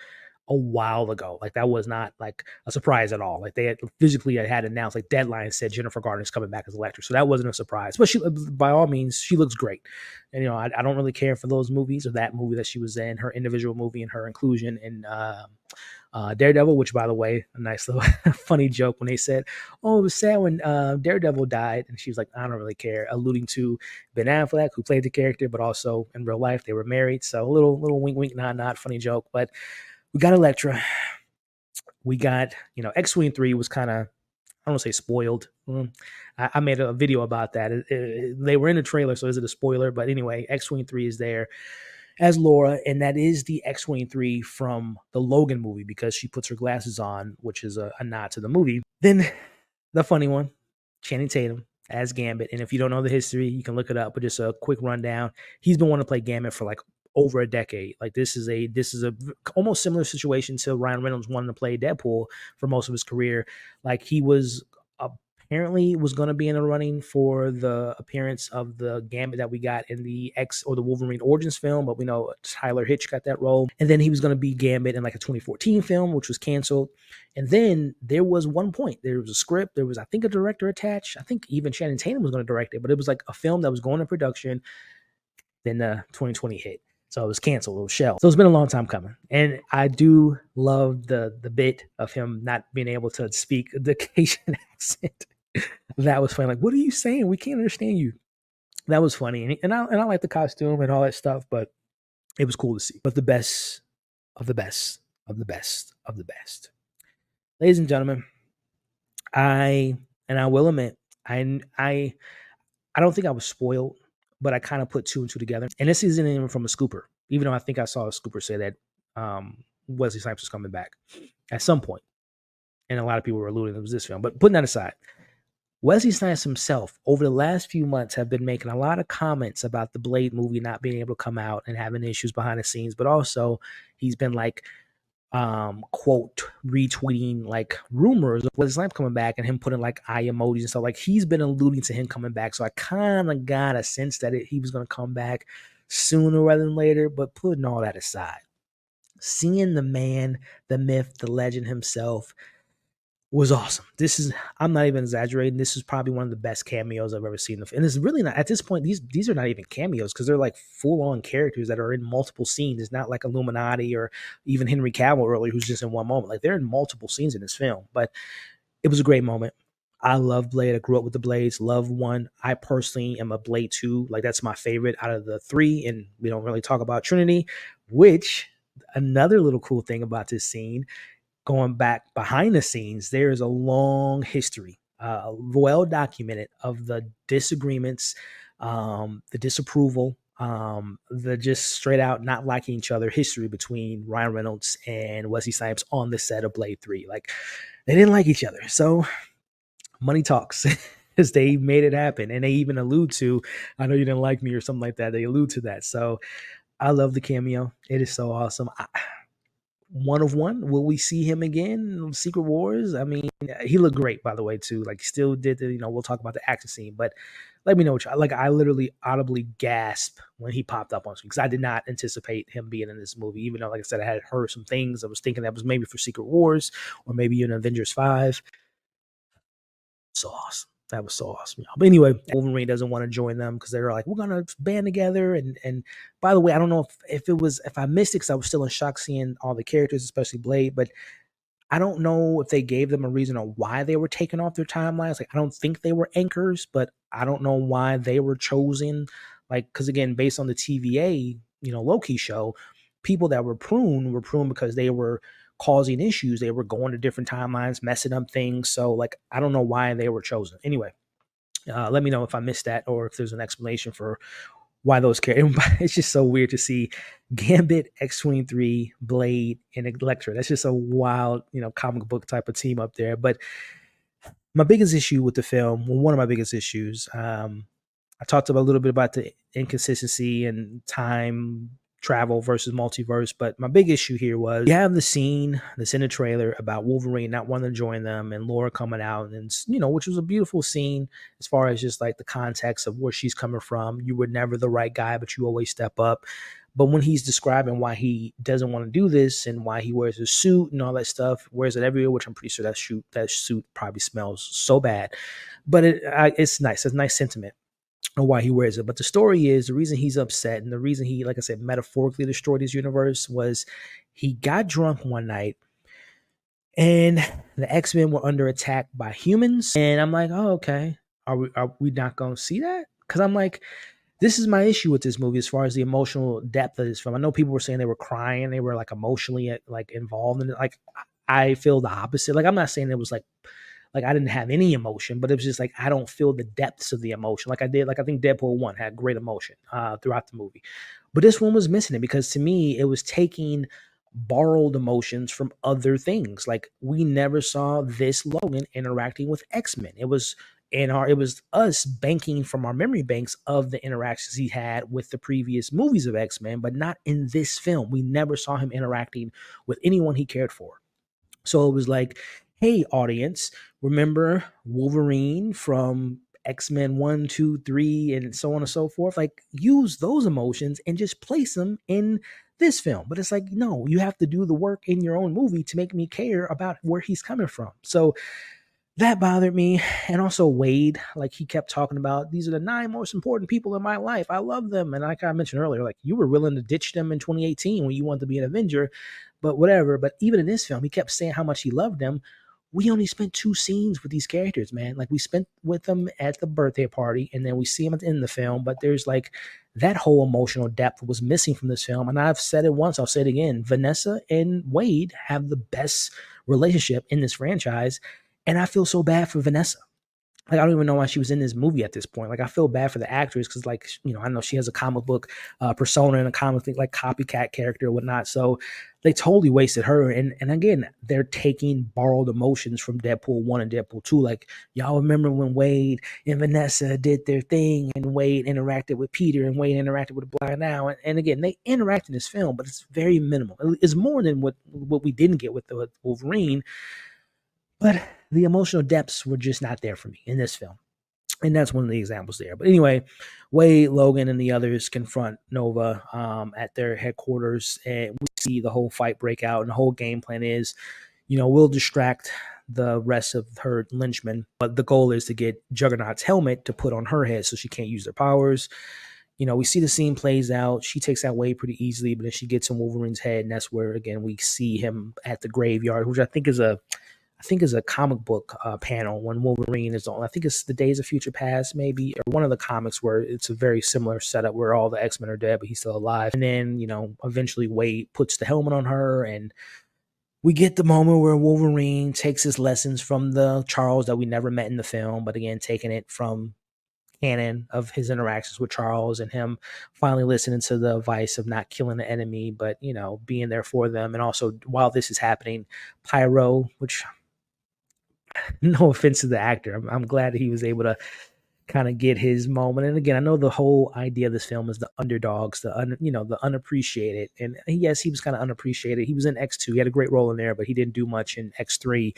a while ago. Like that was not like a surprise at all. Like they had announced, like Deadline said Jennifer Garner's coming back as Elektra, so that wasn't a surprise. But she, by all means, she looks great. And I don't really care for those movies or that movie that she was in, her individual movie and her inclusion in Daredevil, which, by the way, a nice little funny joke when they said, oh, it was sad when Daredevil died, and she was like, I don't really care, alluding to Ben Affleck, who played the character, but also in real life they were married. So a little wink wink nod nod, funny joke. But we got Elektra, we got X-Wing 3 was kind of, I don't want to say spoiled. I made a video about that. They were in the trailer, so is it a spoiler? But anyway, X-Wing 3 is there as Laura, and that is the X-Wing 3 from the Logan movie, because she puts her glasses on, which is a nod to the movie. Then the funny one, Channing Tatum as Gambit. And if you don't know the history, you can look it up, but just a quick rundown. He's been wanting to play Gambit for like over a decade. Like this is a almost similar situation to Ryan Reynolds wanting to play Deadpool for most of his career. Like he was apparently was going to be in the running for the appearance of the Gambit that we got in the X or the Wolverine Origins film, but we know Tyler Hitch got that role. And then he was going to be Gambit in like a 2014 film, which was canceled. And then there was one point, there was a script, there was, I think, a director attached. I think even Channing Tatum was going to direct it, but it was like a film that was going to production. Then the 2020 hit. So it was canceled, it was shelved. So it's been a long time coming. And I do love the bit of him not being able to speak the Cajun accent. That was funny. Like, what are you saying? We can't understand you. That was funny. And I like the costume and all that stuff, but it was cool to see. But the best of the best of the best of the best. Ladies and gentlemen, I will admit, I don't think I was spoiled, but I kind of put two and two together. And this isn't even from a scooper, even though I think I saw a scooper say that Wesley Snipes was coming back at some point. And a lot of people were alluding it was this film. But putting that aside, Wesley Snipes himself, over the last few months, have been making a lot of comments about the Blade movie not being able to come out and having issues behind the scenes. But also, he's been like quote retweeting like rumors of Wesley Snipes coming back and him putting like eye emojis and stuff. Like he's been alluding to him coming back, so I kind of got a sense that he was going to come back sooner rather than later. But putting all that aside, seeing the man, the myth, the legend himself was awesome. I'm not even exaggerating. This is probably one of the best cameos I've ever seen. And it's really not, at this point, these are not even cameos because they're like full on characters that are in multiple scenes. It's not like Illuminati or even Henry Cavill earlier, who's just in one moment. Like they're in multiple scenes in this film, but it was a great moment. I love Blade. I grew up with the Blades. Love one. I personally am a Blade 2. Like that's my favorite out of the three. And we don't really talk about Trinity, which another little cool thing about this scene, going back behind the scenes, there is a long history, well documented, of the disagreements, the disapproval, the just straight out not liking each other history between Ryan Reynolds and Wesley Snipes on the set of Blade 3. Like they didn't like each other. So money talks. Because they made it happen. And they even allude to, I know you didn't like me or something like that. They allude to that. So I love the cameo. It is so awesome. One of one. Will we see him again in Secret Wars? I mean, he looked great, by the way, too. Like, still did the, we'll talk about the action scene, but let me know what like, I literally audibly gasped when he popped up on screen because I did not anticipate him being in this movie, even though, like I said, I had heard some things. I was thinking that was maybe for Secret Wars or maybe in Avengers 5. So awesome. That was so awesome. But anyway, Wolverine doesn't want to join them because they're like, we're gonna band together. And by the way, I don't know if I missed it because I was still in shock seeing all the characters, especially Blade, but I don't know if they gave them a reason on why they were taken off their timelines. Like, I don't think they were anchors, but I don't know why they were chosen. Like, because again, based on the TVA, Loki show, people that were pruned because they were causing issues. They were going to different timelines, messing up things. So, like, I don't know why they were chosen. Anyway, let me know if I missed that or if there's an explanation for why those characters. It's just so weird to see Gambit, X-23, Blade, and Elektra. That's just a wild, comic book type of team up there. But my biggest issue with the film, well, one of my biggest issues, I talked about a little bit about the inconsistency and time travel versus multiverse, but my big issue here was you have the scene that's in the trailer about Wolverine not wanting to join them and Laura coming out, and which was a beautiful scene as far as just like the context of where she's coming from. You were never the right guy, but you always step up. But when he's describing why he doesn't want to do this and why he wears his suit and all that stuff, wears it everywhere, which I'm pretty sure that suit probably smells so bad, but it's nice. It's a nice sentiment or why he wears it. But the story is the reason he's upset and the reason he, like I said, metaphorically destroyed his universe was he got drunk one night and the X-Men were under attack by humans. And I'm like, oh, okay. Are we not going to see that? Because I'm like, this is my issue with this movie as far as the emotional depth of this film. I know people were saying they were crying. They were like emotionally like involved in it. Like I feel the opposite. Like I'm not saying it was like I didn't have any emotion, but it was just like I don't feel the depths of the emotion like I did. Like I think Deadpool 1 had great emotion throughout the movie. But this one was missing it because to me, it was taking borrowed emotions from other things. Like we never saw this Logan interacting with X-Men. It was us banking from our memory banks of the interactions he had with the previous movies of X-Men, but not in this film. We never saw him interacting with anyone he cared for. So it was like, hey, audience, remember Wolverine from X-Men 1, 2, 3, and so on and so forth? Like, use those emotions and just place them in this film. But it's like, no, you have to do the work in your own movie to make me care about where he's coming from. So that bothered me. And also Wade, like he kept talking about, these are the 9 most important people in my life. I love them. And like I mentioned earlier, like you were willing to ditch them in 2018 when you wanted to be an Avenger, but whatever. But even in this film, he kept saying how much he loved them. We only spent 2 scenes with these characters, man. Like we spent with them at the birthday party and then we see them at the end of the film. But there's like that whole emotional depth was missing from this film. And I've said it once, I'll say it again. Vanessa and Wade have the best relationship in this franchise. And I feel so bad for Vanessa. Like, I don't even know why she was in this movie at this point. Like, I feel bad for the actress because, like, I know she has a comic book persona and a comic thing, like copycat character or whatnot. So they totally wasted her. And again, they're taking borrowed emotions from Deadpool 1 and Deadpool 2. Like, y'all remember when Wade and Vanessa did their thing and Wade interacted with Peter and Wade interacted with Blind Owl. And again, they interact in this film, but it's very minimal. It's more than what we didn't get with the Wolverine, but the emotional depths were just not there for me in this film. And that's one of the examples there. But anyway, Wade, Logan, and the others confront Nova at their headquarters, and we see the whole fight break out. And the whole game plan is, we'll distract the rest of her lynchmen, but the goal is to get Juggernaut's helmet to put on her head so she can't use their powers. We see the scene plays out. She takes out Wade pretty easily, but then she gets in Wolverine's head, and that's where, again, we see him at the graveyard, which I think is a comic book panel when Wolverine is on. I think it's the Days of Future Past, maybe, or one of the comics where it's a very similar setup where all the X-Men are dead, but he's still alive. And then, eventually Wade puts the helmet on her, and we get the moment where Wolverine takes his lessons from the Charles that we never met in the film, but again, taking it from canon of his interactions with Charles and him finally listening to the advice of not killing the enemy, but, being there for them. And also, while this is happening, Pyro, which no offense to the actor, I'm glad that he was able to kind of get his moment. And again, I know the whole idea of this film is the underdogs, the unappreciated. And yes, he was kind of unappreciated. He was in X2. He had a great role in there, but he didn't do much in X3.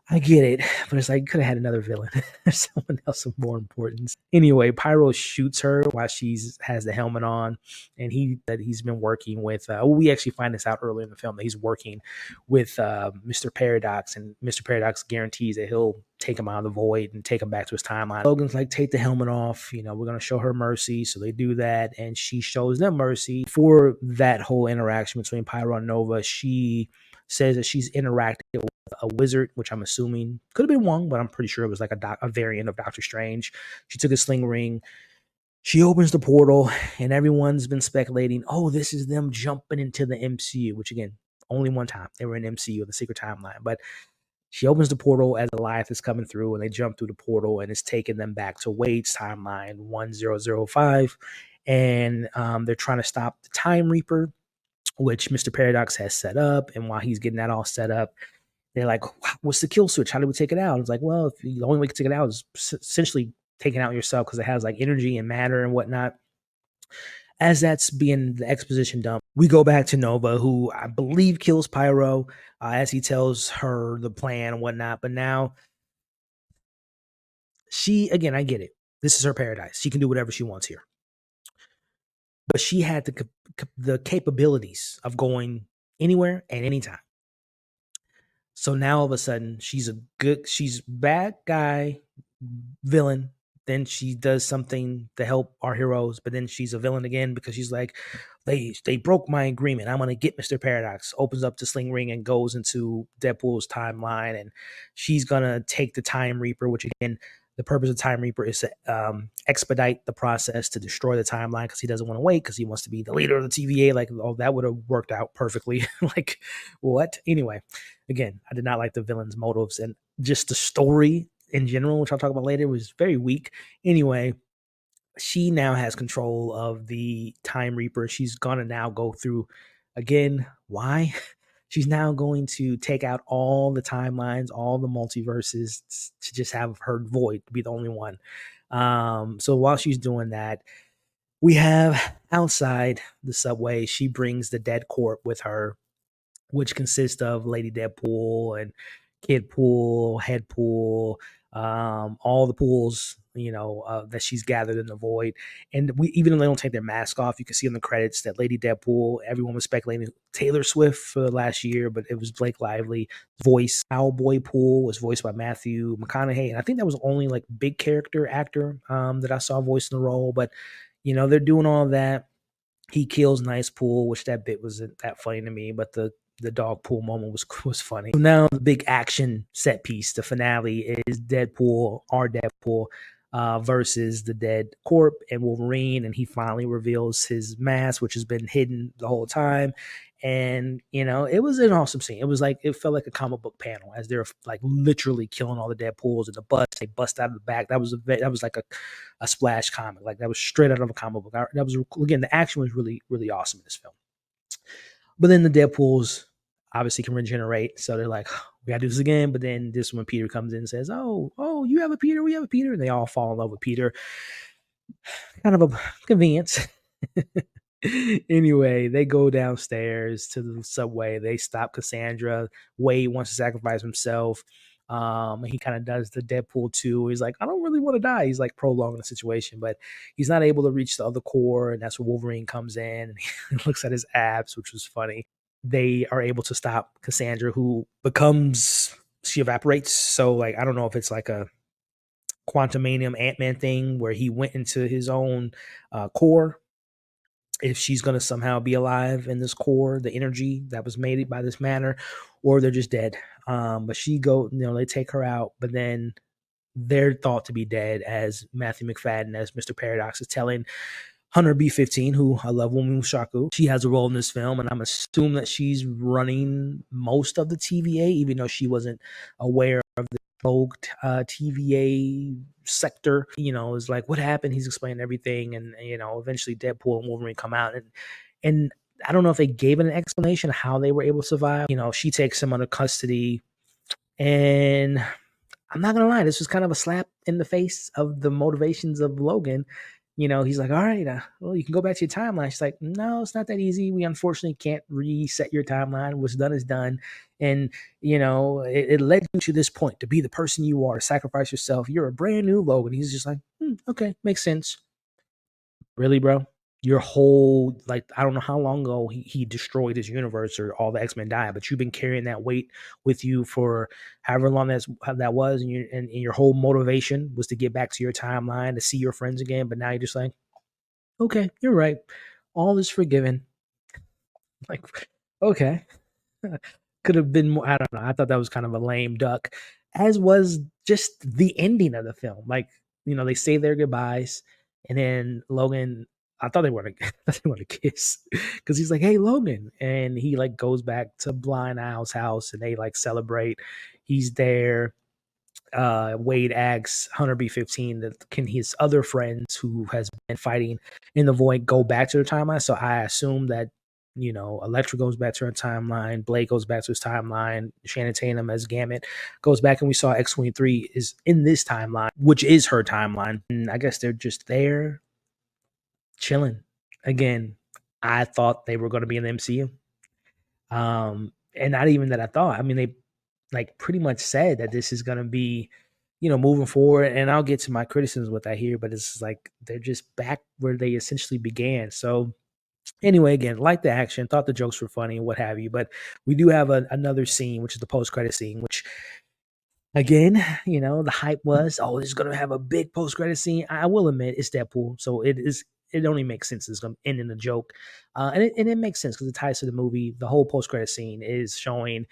I get it, but it's like you could have had another villain, someone else of more importance. Anyway, Pyro shoots her while she has the helmet on, and he's been working with. We actually find this out earlier in the film that he's working with Mr. Paradox, and Mr. Paradox guarantees that he'll take him out of the void and take him back to his timeline. Logan's like, take the helmet off. We're gonna show her mercy, so they do that, and she shows them mercy. For that whole interaction between Pyro and Nova, she says that she's interacted with a wizard, which I'm assuming could have been Wong, but I'm pretty sure it was like a variant of Doctor Strange. She took a sling ring. She opens the portal, and everyone's been speculating, oh, this is them jumping into the MCU, which again, only one time they were in MCU, the secret timeline. But she opens the portal as Goliath is coming through, and they jump through the portal, and it's taking them back to Wade's timeline, 1005. And they're trying to stop the Time Reaper, which Mr. Paradox has set up. And while he's getting that all set up, they're like, what's the kill switch? How do we take it out? It's like, well, the only way to take it out is essentially taking out yourself, because it has like energy and matter and whatnot. As that's being the exposition dump, we go back to Nova, who I believe kills Pyro as he tells her the plan and whatnot. But now again, I get it. This is her paradise. She can do whatever she wants here. But she had the capabilities of going anywhere and anytime. So now all of a sudden she's bad guy, villain. Then she does something to help our heroes, but then she's a villain again because she's like, they broke my agreement. I'm gonna get Mr. Paradox. Opens up the sling ring and goes into Deadpool's timeline, and she's gonna take the Time Reaper, which again, the purpose of Time Reaper is to expedite the process to destroy the timeline, because he doesn't want to wait, because he wants to be the leader of the TVA. Like, oh, that would have worked out perfectly. Like, what? Anyway, again, I did not like the villain's motives, and just the story in general, which I'll talk about later, was very weak. Anyway, she now has control of the Time Reaper. She's gonna now go through again. Why? She's now going to take out all the timelines, all the multiverses, to just have her void be the only one. So while she's doing that, we have outside the subway, she brings the dead corp with her, which consists of Lady Deadpool and Kid Pool, Head Pool, all the pools, that she's gathered in the void. And even though they don't take their mask off, you can see in the credits that Lady Deadpool, everyone was speculating Taylor Swift for the last year, but it was Blake Lively. Voice Cowboy Pool was voiced by Matthew McConaughey, and I think that was the only like big character actor that I saw voicing the role. But they're doing all that. He kills Nice Pool, which that bit wasn't that funny to me, but the dog pool moment was funny. So now the big action set piece, the finale, is our Deadpool, versus the dead corp and Wolverine, and he finally reveals his mask, which has been hidden the whole time. And it was an awesome scene. It felt like a comic book panel as they're like literally killing all the Deadpools in the bus. They bust out of the back. That was like a splash comic. Like, that was straight out of a comic book. That was, again, the action was really, really awesome in this film. But then the Deadpools obviously can regenerate, so they're like, we gotta do this again. But then this when Peter comes in and says, oh, you have a Peter, we have a Peter, and they all fall in love with Peter. Kind of a convenience. Anyway, they go downstairs to the subway. They stop Cassandra. Wade wants to sacrifice himself. He kind of does the Deadpool 2. He's like, I don't really want to die. He's like prolonging the situation, but he's not able to reach the other core. And that's where Wolverine comes in and he looks at his abs, which was funny. They are able to stop Cassandra, who becomes, she evaporates. So, like, I don't know if it's like a Quantumanium Ant-Man thing where he went into his own core, if she's going to somehow be alive in this core, the energy that was made by this matter, or they're just dead. But they take her out, but then they're thought to be dead as Matthew Macfadyen, as Mr. Paradox, is telling Hunter B-15, who I love, Woman Mushaku. She has a role in this film, and I'm assuming that she's running most of the TVA, even though she wasn't aware of the rogue TVA sector. Is like, what happened? He's explaining everything, and eventually Deadpool and Wolverine come out, and I don't know if they gave an explanation of how they were able to survive. She takes him under custody, and I'm not gonna lie, this was kind of a slap in the face of the motivations of Logan. He's like, all right, well, you can go back to your timeline. She's like, no, it's not that easy. We unfortunately can't reset your timeline. What's done is done. And, it led you to this point, to be the person you are, to sacrifice yourself. You're a brand new Logan. He's just like, okay, makes sense. Really, bro? Your whole, like, I don't know how long ago he destroyed his universe or all the X-Men died, but you've been carrying that weight with you for however long that was, and your whole motivation was to get back to your timeline, to see your friends again, but now you're just like, okay, you're right. All is forgiven. Like, okay. Could have been more, I don't know. I thought that was kind of a lame duck, as was just the ending of the film. Like, they say their goodbyes, and then Logan, I thought they were to kiss, because he's like, hey, Logan. And he like goes back to Blind Owl's house and they like celebrate. He's there. Wade asks Hunter B-15 that can his other friends who has been fighting in the void go back to their timeline. So I assume that Elektra goes back to her timeline, Blake goes back to his timeline, Shannon Tatum as Gambit goes back, and we saw X-23 is in this timeline, which is her timeline. And I guess they're just there chilling. Again, I thought they were going to be in the MCU. And not even that I thought. I mean, they like pretty much said that this is going to be, moving forward. And I'll get to my criticisms with that here, but it's like they're just back where they essentially began. So anyway, again, like the action, thought the jokes were funny and what have you. But we do have another scene, which is the post-credit scene, which again, the hype was, oh, this is going to have a big post-credit scene. I will admit it's Deadpool, so it only makes sense it's going to end in a joke. And it makes sense because it ties to the movie. The whole post-credit scene is showing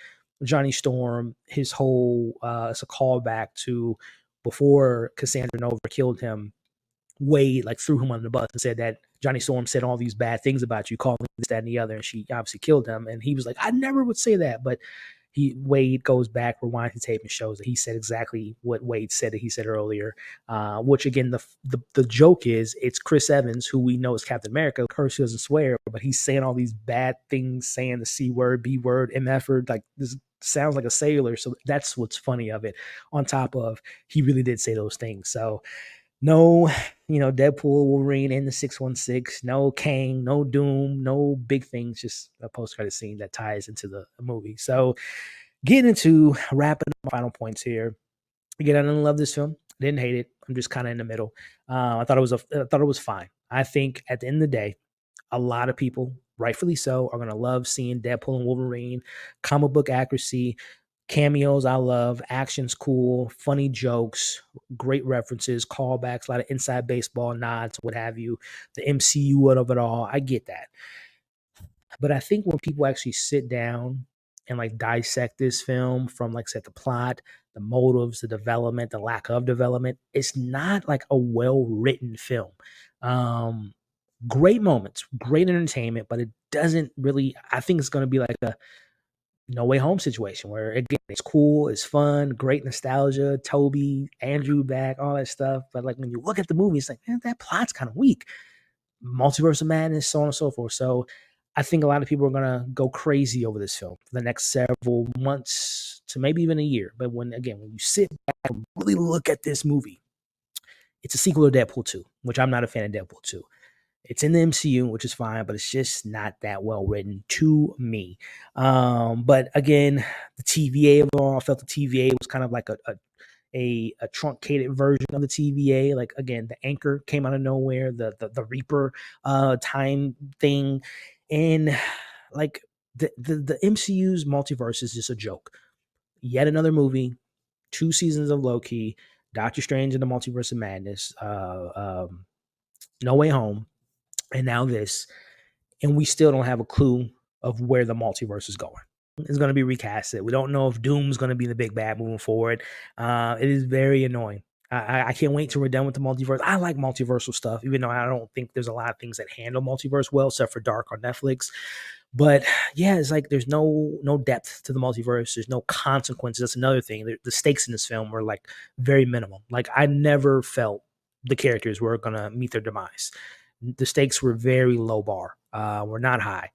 Johnny Storm, his whole, it's a callback to before Cassandra Nova killed him. Wade like threw him under the bus and said that Johnny Storm said all these bad things about you, calling this, that, and the other, and she obviously killed him. And he was like, I never would say that, but Wade goes back, rewinds the tape, and shows that he said exactly what Wade said that he said earlier. Which again, the joke is it's Chris Evans, who we know is Captain America. Curse doesn't swear, but he's saying all these bad things, saying the C word, B word, MF word, like this sounds like a sailor. So that's what's funny of it. On top of he really did say those things. So no, Deadpool, Wolverine in the 616, no Kang, no Doom, no big things, just a post-credit scene that ties into the movie. So getting into wrapping up my final points here. Again, I didn't love this film. Didn't hate it. I'm just kind of in the middle. I thought it was fine. I think at the end of the day, a lot of people, rightfully so, are going to love seeing Deadpool and Wolverine, comic book accuracy, cameos I love, action's cool, funny jokes, great references, callbacks, a lot of inside baseball nods, what have you, the MCU of it all. I get that. But I think when people actually sit down and like dissect this film from like the plot, the motives, the development, the lack of development, it's not like a well-written film. Um, Great moments, great entertainment, but it doesn't really, I think it's going to be like a No Way Home situation where again it's cool, it's fun, great nostalgia, Toby, Andrew back, all that stuff. But like when you look at the movie, it's like, man, that plot's kind of weak. Multiverse of Madness, so on and so forth. So I think a lot of people are gonna go crazy over this film for the next several months to maybe even a year. But when you sit back and really look at this movie, it's a sequel to Deadpool 2, which I'm not a fan of Deadpool 2. It's in the MCU, which is fine, but it's just not that well written to me. But again, the TVA overall, I felt the TVA was kind of like a truncated version of the TVA. Like again, the anchor came out of nowhere, the Reaper time thing, and like the MCU's multiverse is just a joke. Yet another movie, 2 seasons of Loki, Doctor Strange and the Multiverse of Madness, No Way Home, and now this, and we still don't have a clue of where the multiverse is going. It's going to be recasted. We don't know if Doom's going to be the big bad moving forward. It is very annoying. I can't wait till we're done with the multiverse. I like multiversal stuff, even though I don't think there's a lot of things that handle multiverse well, except for Dark on Netflix. But yeah, it's like there's no depth to the multiverse. There's no consequences. That's another thing. The stakes in this film were like very minimum. Like I never felt the characters were gonna meet their demise. The stakes were very low bar. Were not high.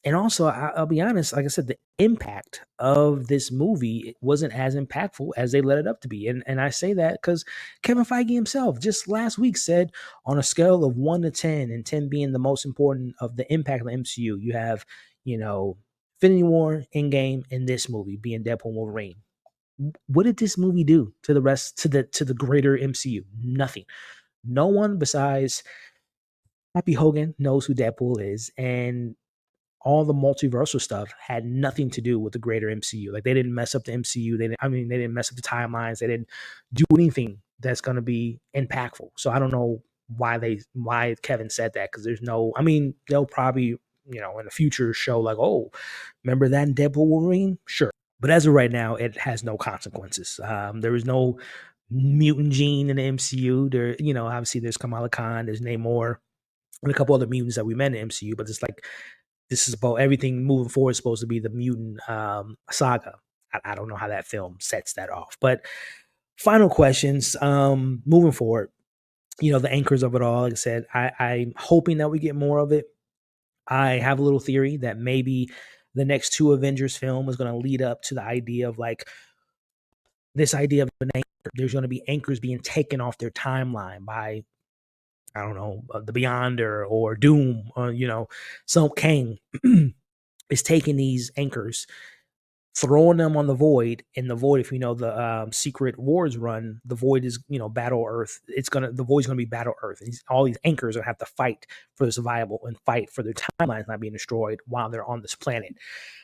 And also, I'll be honest, like I said, the impact of this movie wasn't as impactful as they let it up to be. And I say that because Kevin Feige himself just last week said on a scale of 1 to 10, and 10 being the most important of the impact of the MCU, you have, Infinity War, Endgame, and this movie being Deadpool Wolverine. What did this movie do to the rest, to the greater MCU? Nothing. No one besides Happy Hogan knows who Deadpool is, and all the multiversal stuff had nothing to do with the greater MCU. Like they didn't mess up the MCU. They didn't mess up the timelines. They didn't do anything that's going to be impactful. So I don't know why Kevin said that, because they'll probably, in the future show like, oh, remember that in Deadpool Wolverine? Sure. But as of right now, it has no consequences. There is no mutant gene in the MCU. There, obviously there's Kamala Khan, there's Namor, and a couple other mutants that we met in the MCU, but it's like, this is about everything moving forward is supposed to be the mutant saga. I don't know how that film sets that off. But final questions, moving forward, the anchors of it all, like I said, I'm hoping that we get more of it. I have a little theory that maybe the next 2 Avengers film is going to lead up to the idea of like this idea of an anchor. There's going to be anchors being taken off their timeline by, I don't know, the Beyonder or Doom, or, some Kang is taking these anchors, throwing them on the Void. And the Void, if the Secret Wars run, the Void is, Battle Earth. The Void's gonna be Battle Earth. And all these anchors are gonna have to fight for their survival and fight for their timelines not being destroyed while they're on this planet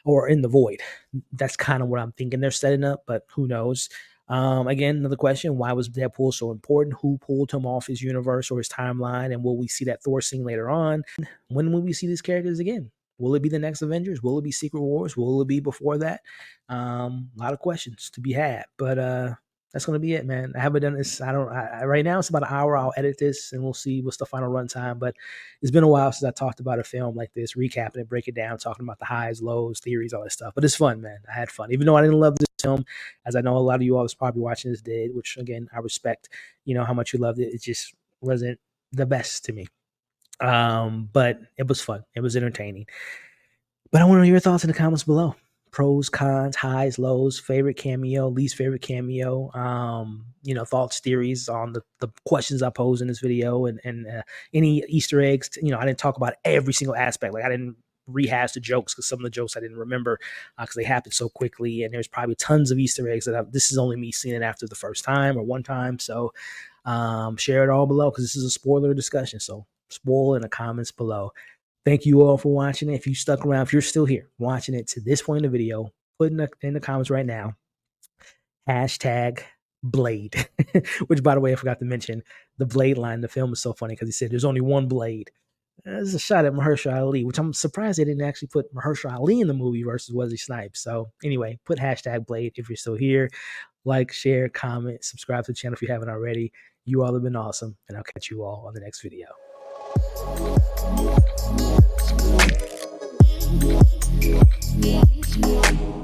or in the Void. That's kind of what I'm thinking they're setting up, but who knows? Again, another question: why was Deadpool so important? Who pulled him off his universe or his timeline? And will we see that Thor scene later on? When will we see these characters again? Will it be the next Avengers? Will it be Secret Wars? Will it be before that? A lot of questions to be had, but that's gonna be it, man. I haven't done this. Right now it's about an hour. I'll edit this and we'll see what's the final runtime. But it's been a while since I talked about a film like this, recapping it, break it down, talking about the highs, lows, theories, all that stuff. But it's fun, man. I had fun, even though I didn't love this film, as I know a lot of you all was probably watching this did. Which again, I respect. How much you loved it. It just wasn't the best to me. But it was fun. It was entertaining. But I want to know your thoughts in the comments below. Pros, cons, highs, lows, favorite cameo, least favorite cameo, thoughts, theories on the questions I posed in this video, and any Easter eggs. I didn't talk about every single aspect. Like I didn't rehash the jokes, because some of the jokes I didn't remember because they happened so quickly, and there's probably tons of Easter eggs this is only me seeing it after the first time or one time. So share it all below, because this is a spoiler discussion. So spoil in the comments below. Thank you all for watching it. If you stuck around, if you're still here watching it to this point in the video, put in the comments right now, #Blade, which, by the way, I forgot to mention the Blade line in the film is so funny because he said there's only one Blade. There's a shot at Mahershala Ali, which I'm surprised they didn't actually put Mahershala Ali in the movie versus Wesley Snipes. So anyway, put #Blade if you're still here. Like, share, comment, subscribe to the channel if you haven't already. You all have been awesome, and I'll catch you all on the next video. Thank you.